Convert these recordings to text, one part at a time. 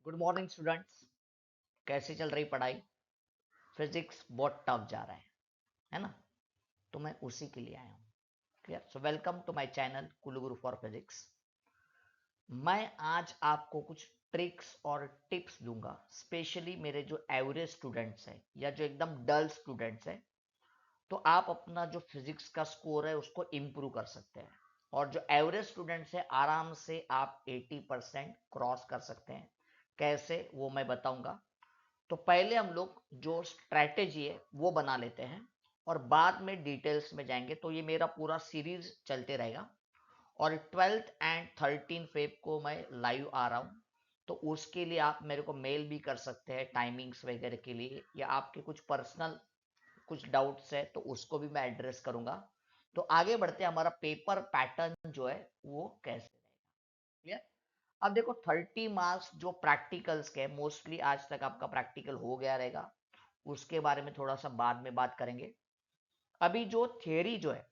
Good morning students. कैसी चल रही पढ़ाई? फिजिक्स बहुत टफ जा रहा है ना? तो मैं उसी के लिए आया हूँ। Clear? So welcome to my channel कुलु गुरु फॉर फिजिक्स। मैं आज आपको कुछ ट्रिक्स और टिप्स दूंगा, स्पेशली मेरे जो एवरेज स्टूडेंट्स हैं या जो एकदम डल स्टूडेंट्स हैं। तो आप अपना जो फिजिक्स का स्कोर है उसको इम्प्रूव कर सकते हैं, और जो एवरेज स्टूडेंट्स है आराम से आप 80% क्रॉस कर सकते हैं। कैसे, वो मैं बताऊंगा। तो पहले हम लोग जो स्ट्रैटेजी है वो बना लेते हैं, और बाद में डिटेल्स में जाएंगे। तो ये मेरा पूरा सीरीज चलते रहेगा, और 12th एंड 13 फेब को मैं लाइव आ रहा हूँ। तो उसके लिए आप मेरे को मेल भी कर सकते हैं टाइमिंग्स वगैरह के लिए, या आपके कुछ पर्सनल कुछ डाउट्स है तो उसको भी मैं एड्रेस करूंगा। तो आगे बढ़ते हैं, हमारा पेपर पैटर्न जो है वो कैसे रहेगा। अब देखो, 30 मार्क्स जो प्रैक्टिकल्स के, मोस्टली आज तक आपका प्रैक्टिकल हो गया रहेगा, उसके बारे में थोड़ा सा बाद में बात करेंगे। अभी जो थियरी जो है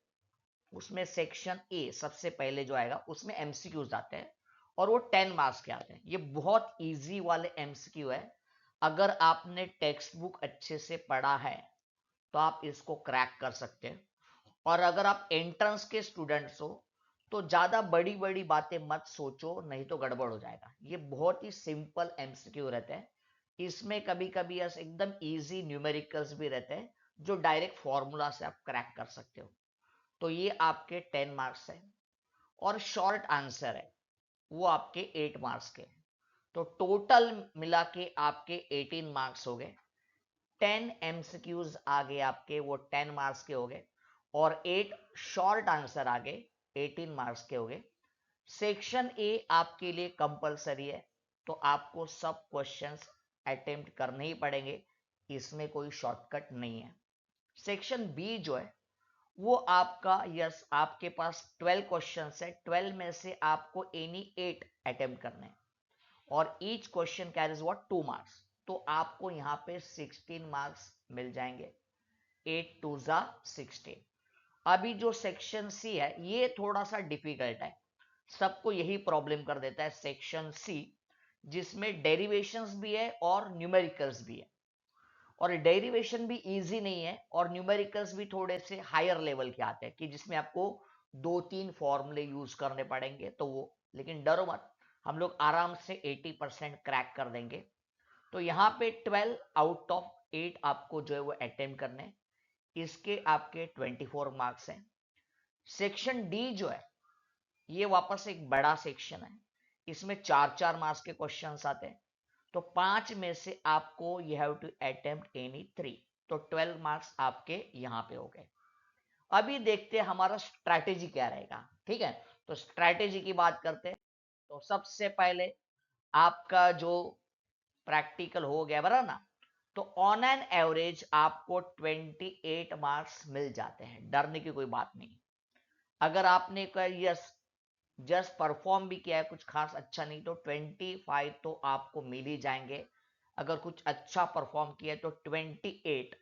उसमें सेक्शन ए सबसे पहले जो आएगा उसमें एमसीक्यूज आते हैं, और वो 10 मार्क्स के आते हैं। ये बहुत इजी वाले एमसीक्यू है। अगर आपने टेक्स्ट बुक अच्छे से पढ़ा है तो आप इसको क्रैक कर सकते हैं। और अगर आप एंट्रेंस के स्टूडेंट्स हो तो ज्यादा बड़ी बड़ी बातें मत सोचो, नहीं तो गड़बड़ हो जाएगा। ये बहुत ही सिंपल एमसीक्यू रहते हैं। इसमें कभी कभी ऐसे एकदम इजी न्यूमेरिकल्स भी रहते हैं जो डायरेक्ट फॉर्मूला से आप क्रैक कर सकते हो। तो ये आपके 10 मार्क्स है, और शॉर्ट आंसर है वो आपके 8 मार्क्स के। तो टोटल मिला के आपके 18 मार्क्स हो गए। 10 एमसीक्यूज आ गए आपके, वो 10 मार्क्स के हो गए, और 8 शॉर्ट आंसर आ गए, 18 मार्क्स के हो गए। सेक्शन ए आपके लिए कंपलसरी है, तो आपको सब क्वेश्चंस अटेम्प्ट करने ही पड़ेंगे, इसमें कोई शॉर्टकट नहीं है। सेक्शन बी जो है वो आपका, यस, आपके पास 12 क्वेश्चंस है। 12 में से आपको एनी 8 अटेम्प्ट करने हैं, और each question carries what 2 marks. तो आपको यहाँ पे 16 मार्क्स मिल जाएंगे। 8 2 16। अभी जो सेक्शन सी है ये थोड़ा सा डिफिकल्ट है, सबको यही प्रॉब्लम कर देता है सेक्शन सी, जिसमें डेरिवेशंस भी है और न्यूमेरिकल्स भी है। और डेरिवेशन भी इजी नहीं है, और न्यूमेरिकल्स भी थोड़े से हायर लेवल के आते हैं कि जिसमें आपको 2 3 फॉर्मूले यूज करने पड़ेंगे। तो वो, लेकिन डरो मत, हम लोग आराम से 80% क्रैक कर देंगे। तो यहाँ पे 12 आउट ऑफ 8 आपको जो है वो अटेम्प्ट करने, इसके आपके 24 मार्क्स हैं। सेक्शन डी जो है ये वापस एक बड़ा सेक्शन है, इसमें 4 4 मार्क्स के क्वेश्चंस आते हैं। तो 5 में से आपको you have to attempt any 3। तो 12 मार्क्स आपके यहाँ पे हो गए। अभी देखते हैं हमारा स्ट्रैटेजी क्या रहेगा। ठीक है, तो स्ट्रैटेजी की बात करते हैं। तो सबसे पहले आपका जो प्रैक्टिकल हो गया बराबर ना, तो ऑन एन एवरेज आपको 28 मार्क्स मिल जाते हैं, डरने की कोई बात नहीं। अगर आपने यस जस्ट परफॉर्म भी किया है, कुछ खास अच्छा नहीं, तो 25 तो आपको मिल ही जाएंगे। अगर कुछ अच्छा परफॉर्म किया है तो 28।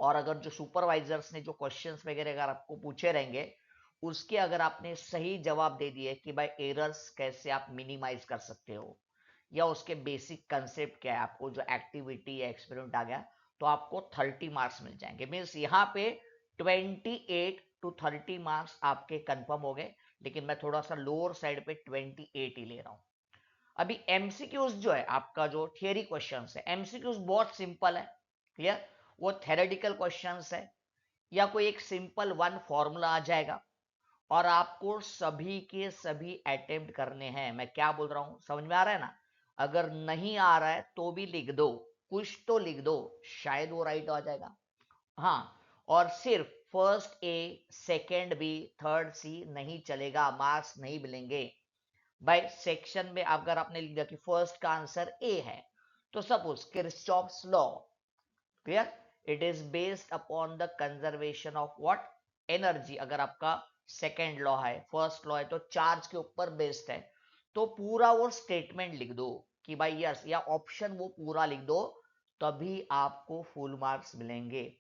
और अगर जो सुपरवाइजर्स ने जो क्वेश्चंस वगैरह अगर आपको पूछे रहेंगे, उसके अगर आपने सही जवाब दे दिए कि भाई एरर्स कैसे आप मिनिमाइज कर सकते हो, या उसके बेसिक कंसेप्ट क्या है, आपको जो एक्टिविटी या एक्सपेरिमेंट आ गया, तो आपको 30 मार्क्स मिल जाएंगे। मीन्स यहाँ पे 28 to 30 मार्क्स आपके कंफर्म हो गए, लेकिन मैं थोड़ा सा लोअर साइड पे 28 ही ले रहा हूँ। अभी एमसीक्यूज जो है, आपका जो थियरी क्वेश्चन है, एमसीक्यूज बहुत सिंपल है। क्लियर? वो थेरेटिकल क्वेश्चन है, या कोई एक सिंपल वन फॉर्मूला आ जाएगा, और आपको सभी के सभी अटेम्प्ट करने हैं। मैं क्या बोल रहा हूं, समझ में आ रहा है ना? अगर नहीं आ रहा है तो भी लिख दो, कुछ तो लिख दो, शायद वो राइट आ जाएगा। हाँ, और सिर्फ first A, second B, third C नहीं चलेगा, मार्क्स नहीं मिलेंगे। भाई सेक्शन में अगर आपने लिख दिया कि फर्स्ट का आंसर ए है, तो suppose Kirchhoff's law, clear, it is based upon the conservation of what, energy. अगर आपका सेकेंड लॉ है, फर्स्ट लॉ है तो चार्ज के ऊपर बेस्ड है। तो पूरा वो स्टेटमेंट लिख दो कि भाई यस, या ऑप्शन वो पूरा लिख दो, तभी आपको फुल मार्क्स मिलेंगे।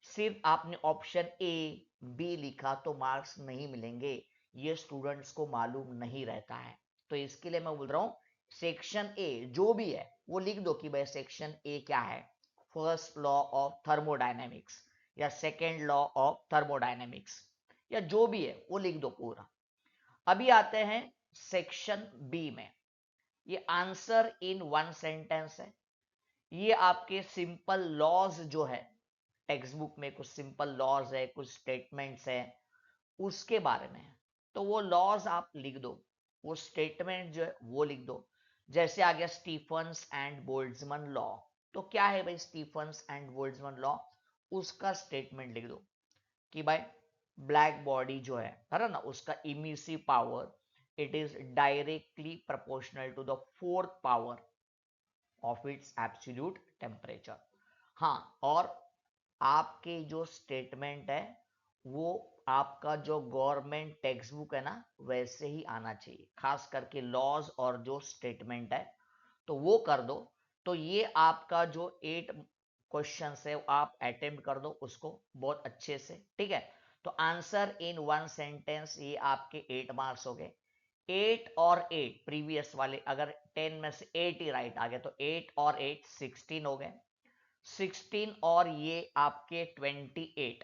सिर्फ आपने ऑप्शन ए बी लिखा तो मार्क्स नहीं मिलेंगे, ये स्टूडेंट्स को मालूम नहीं रहता है। तो इसके लिए मैं बोल रहा हूं सेक्शन ए जो भी है वो लिख दो कि भाई सेक्शन ए क्या है, फर्स्ट लॉ ऑफ थर्मोडायनेमिक्स या सेकेंड लॉ ऑफ थर्मोडायनेमिक्स या जो भी है वो लिख दो पूरा। अभी आते हैं सेक्शन बी में। ये आंसर इन वन सेंटेंस है। ये आपके सिंपल लॉज जो है, टेक्स्ट बुक में कुछ सिंपल लॉज है, कुछ स्टेटमेंट्स है, उसके बारे में है। तो वो लॉज आप लिख दो, वो स्टेटमेंट जो है वो लिख दो। जैसे आ गया स्टीफन्स एंड बोल्ट्जमैन लॉ। तो क्या है भाई स्टीफन्स एंड बोल्ट्जमैन लॉ? उसका स्टेटमेंट लिख दो कि भाई ब्लैक बॉडी जो है ना, उसका emissive power it is directly proportional to the fourth power of its absolute temperature. हाँ, और आपके जो स्टेटमेंट है वो आपका जो गवर्नमेंट टेक्स्ट बुक है ना वैसे ही आना चाहिए, खास करके लॉज और जो स्टेटमेंट है तो वो कर दो। तो ये आपका जो 8 क्वेश्चन है आप अटेम्प्ट कर दो उसको बहुत अच्छे से, ठीक है। तो आंसर इन वन सेंटेंस ये आपके 8 मार्क्स हो गए। 8 और 8 प्रीवियस वाले, अगर 10 में से 8 ही राइट आ गया तो 8 और 8 16 हो गए। 16 और ये आपके 28,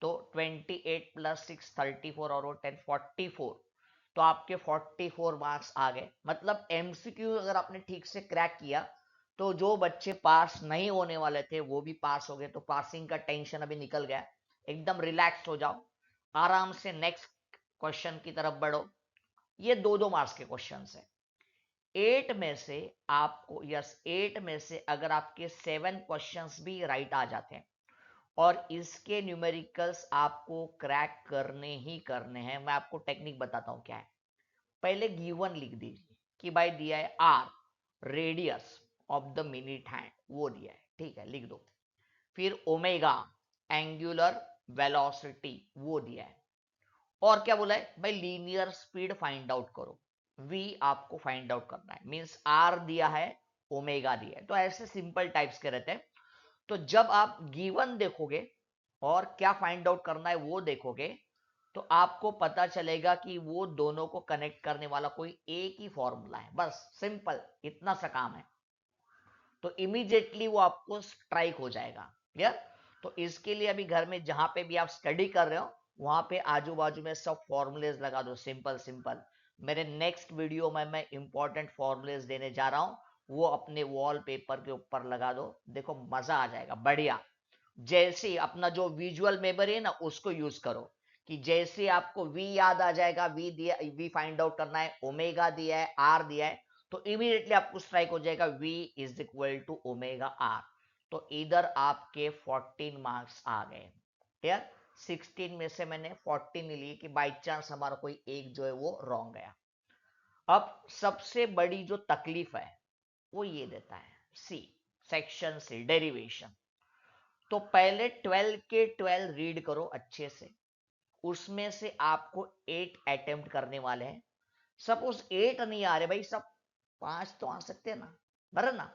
तो 28 प्लस 6 34 और वो 10 44। तो आपके 44 मार्क्स आ गए। मतलब एमसीक्यू अगर आपने ठीक से क्रैक किया तो जो बच्चे पास नहीं होने वाले थे वो भी पास हो गए। तो पासिंग का टेंशन अभी निकल गया। एकदम रिलैक्स हो जाओ, आराम से नेक्स्ट क्वेश्चन की तरफ बढ़ो। ये दो दो मार्क्स के क्वेश्चन है। 8 में से आपको, यस 8 में से अगर आपके 7 क्वेश्चंस भी राइट आ जाते हैं और इसके न्यूमेरिकल्स आपको क्रैक करने ही करने हैं। मैं आपको टेक्निक बताता हूं क्या है। पहले गिवन लिख दीजिए कि भाई दिया है R, radius of the minute hand, वो दिया है, ठीक है, लिख दो। फिर ओमेगा, एंगुलर वेलोसिटी, वो दिया है। और क्या बोला है भाई, लीनियर स्पीड फाइंड आउट करो। v आपको फाइंड आउट करना है, मींस r दिया है, ओमेगा दिया है। तो ऐसे सिंपल टाइप्स के रहते हैं। तो जब आप गिवन देखोगे और क्या फाइंड आउट करना है वो देखोगे तो आपको पता चलेगा कि वो दोनों को कनेक्ट करने वाला कोई एक ही फॉर्मूला है, बस सिंपल इतना सा काम है। तो इमीडिएटली वो आपको स्ट्राइक हो जाएगा। क्लियर? तो इसके लिए अभी घर में जहां पे भी आप स्टडी कर रहे हो वहां पे आजू बाजू में सब फॉर्मूलेज लगा दो, सिंपल सिंपल। मेरे नेक्स्ट वीडियो में मैं इंपॉर्टेंट फॉर्मूलेज देने जा रहा हूं, वो अपने वॉल पेपर के ऊपर लगा दो, देखो मजा आ जाएगा, बढ़िया। जैसे अपना जो विजुअल मेमोरी है ना उसको यूज करो कि जैसे आपको v याद आ जाएगा, v दिया, v फाइंड आउट करना है, ओमेगा दिया है, r दिया है, तो इमीडिएटली आपको स्ट्राइक हो जाएगा v is equal to omega r। तो इधर आपके 14 मार्क्स आ गए। क्लियर? 16 में से मैंने 14 लिए कि बाई चांस हमारा कोई एक जो है वो रॉन्ग गया। अब सबसे बड़ी जो तकलीफ है वो ये देता है सी, सेक्शन सी, डेरिवेशन। तो पहले 12 के 12 रीड करो अच्छे से। उसमें से आपको 8 अटेम्प्ट करने वाले हैं। सपोज 8 नहीं आ रहे भाई, सब 5 तो आ सकते हैं ना, बराबर ना।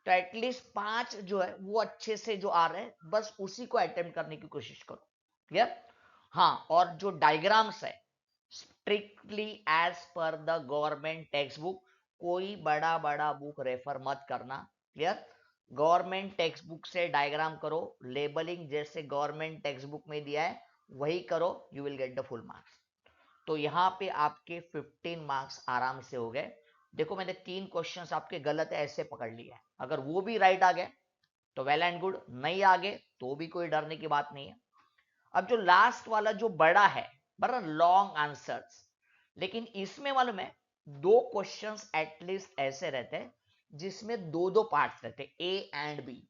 तो एटलीस्ट 5 जो है वो अच्छे से जो आ रहे हैं बस उसी को अटेम्प्ट करने की कोशिश करो। क्लियर? हाँ, और जो डायग्राम्स है strictly as per the government text book, कोई बड़ा बड़ा बुक रेफर मत करना। क्लियर? गवर्नमेंट टेक्स्ट बुक से डायग्राम करो, लेबलिंग जैसे गवर्नमेंट टेक्स्ट बुक में दिया है वही करो, you will get the full marks. तो यहाँ पे आपके 15 मार्क्स आराम से हो गए। देखो मैंने 3 क्वेश्चंस आपके गलत है ऐसे पकड़ लिया है, अगर वो भी राइट आ गए तो वेल एंड गुड, नहीं आ गए तो भी कोई डरने की बात नहीं है। अब जो लास्ट वाला जो बड़ा है, बराबर, लॉन्ग आंसर्स, लेकिन इसमें मालूम है 2 क्वेश्चंस एटलीस्ट ऐसे रहते हैं जिसमें दो दो पार्ट्स रहते हैं, ए एंड बी।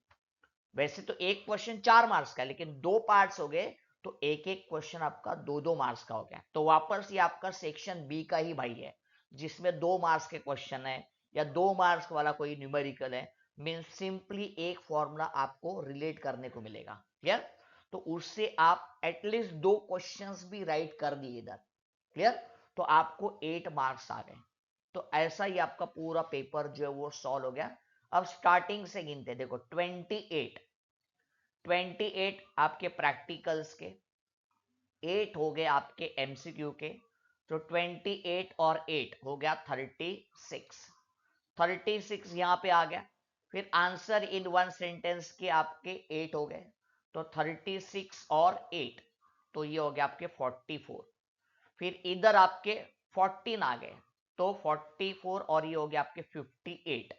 वैसे तो एक क्वेश्चन 4 मार्क्स का, लेकिन 2 पार्ट्स हो गए तो एक एक क्वेश्चन आपका 2-2 मार्क्स का हो गया। तो वापस ये आपका सेक्शन बी का ही भाई है, जिसमें 2 मार्क्स के क्वेश्चन है या 2 मार्क्स वाला कोई न्यूमेरिकल है। मीन सिंपली एक फॉर्मूला आपको रिलेट करने को मिलेगा। क्लियर? तो उससे आप एटलीस्ट 2 क्वेश्चंस भी राइट कर दिए इधर। क्लियर? तो आपको 8 मार्क्स आ गए। तो ऐसा ही आपका पूरा पेपर जो है वो सॉल्व हो गया। अब स्टार्टिंग से गिनते, देखो 28 आपके प्रैक्टिकल्स के, 8 हो गए आपके एमसीक्यू के। तो 28 और 8 हो गया 36। 36 यहाँ पे आ गया। फिर आंसर इन वन सेंटेंस के आपके 8 हो गए, तो 36 और 8, तो ये हो गया आपके 44। फिर इधर आपके 14 आ गए, तो 44 और ये हो गया आपके 58।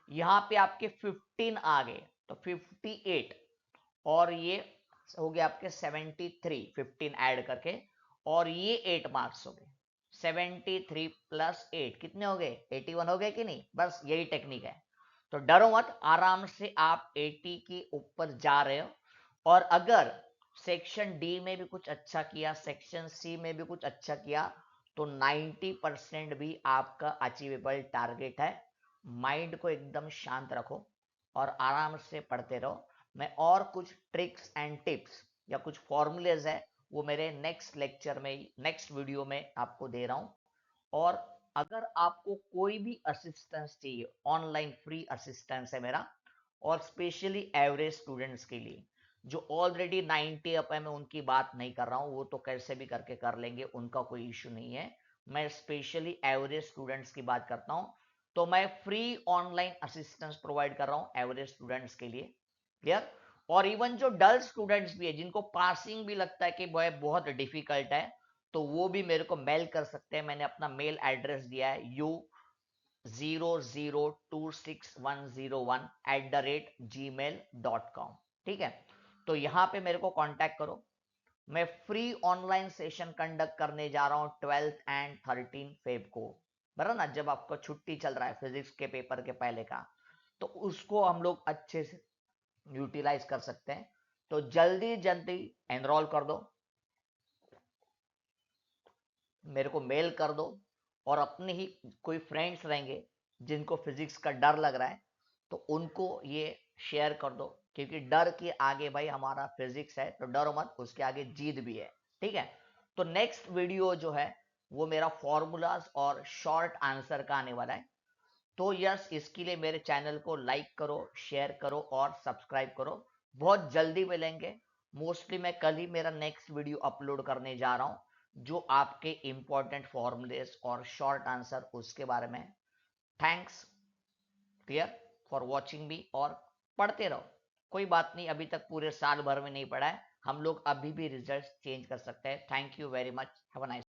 यहाँ पे आपके 15 आ गए, तो 58 और ये हो गया आपके 73, 15 ऐड करके, और ये 8 मार्क्स हो गए। 73 प्लस 8 कितने हो गए? 81 हो गए कि नहीं? बस यही टेक्निक है। तो डरो मत, आराम से आप 80 के ऊपर जा रहे हो। और अगर सेक्शन डी में भी कुछ अच्छा किया, सेक्शन सी में भी कुछ अच्छा किया, तो 90% भी आपका अचीवेबल टारगेट है। माइंड को एकदम शांत रखो और आराम से पढ़ते रहो। मैं और कुछ ट्रिक्स एंड टिप्स या कुछ फॉर्मूलेज है वो मेरे नेक्स्ट लेक्चर में, नेक्स्ट वीडियो में आपको दे रहा हूं। और अगर आपको कोई भी असिस्टेंस चाहिए, ऑनलाइन फ्री असिस्टेंस है मेरा, और स्पेशली एवरेज स्टूडेंट्स के लिए जो ऑलरेडी 90 अप है, मैं उनकी बात नहीं कर रहा हूं, वो तो कैसे भी करके कर लेंगे, उनका कोई इश्यू नहीं है। मैं स्पेशली एवरेज स्टूडेंट्स की बात करता हूं। तो मैं फ्री ऑनलाइन असिस्टेंस प्रोवाइड कर रहा हूं एवरेज स्टूडेंट्स के लिए। क्लियर? और इवन जो डल स्टूडेंट्स भी है, जिनको पासिंग भी लगता है कि वह बहुत डिफिकल्ट है, तो वो भी मेरे को मेल कर सकते हैं। मैंने अपना मेल एड्रेस दिया है u0026101@gmail.com। ठीक है, तो यहाँ पे मेरे को कांटेक्ट करो। मैं फ्री ऑनलाइन सेशन कंडक्ट करने जा रहा हूँ 12 एंड 13 फेब को, बराबर ना, जब आपको छुट्टी चल रहा है फिजिक्स के पेपर के पहले का, तो उसको हम लोग अच्छे से यूटिलाइज कर सकते हैं। तो जल्दी जल्दी एनरोल कर दो, मेरे को मेल कर दो, और अपने ही कोई फ्रेंड्स रहेंगे जिनको फिजिक्स का डर लग रहा है, तो उनको ये शेयर कर दो, क्योंकि डर के आगे भाई हमारा फिजिक्स है, तो डरो मत, उसके आगे जीत भी है। ठीक है, तो नेक्स्ट वीडियो जो है वो मेरा फॉर्मूलाज और शॉर्ट आंसर का आने वाला है। तो यस, इसके लिए मेरे चैनल को लाइक करो, शेयर करो और सब्सक्राइब करो। बहुत जल्दी मिलेंगे। मोस्टली मैं कल ही मेरा नेक्स्ट वीडियो अपलोड करने जा रहा हूं, जो आपके इंपॉर्टेंट फॉर्मूलेस और शॉर्ट आंसर उसके बारे में। थैंक्स क्लियर फॉर वॉचिंग मी, और पढ़ते रहो। कोई बात नहीं, अभी तक पूरे साल भर में नहीं पढ़ा है, हम लोग अभी भी रिजल्ट चेंज कर सकते हैं। Thank you very much, have a nice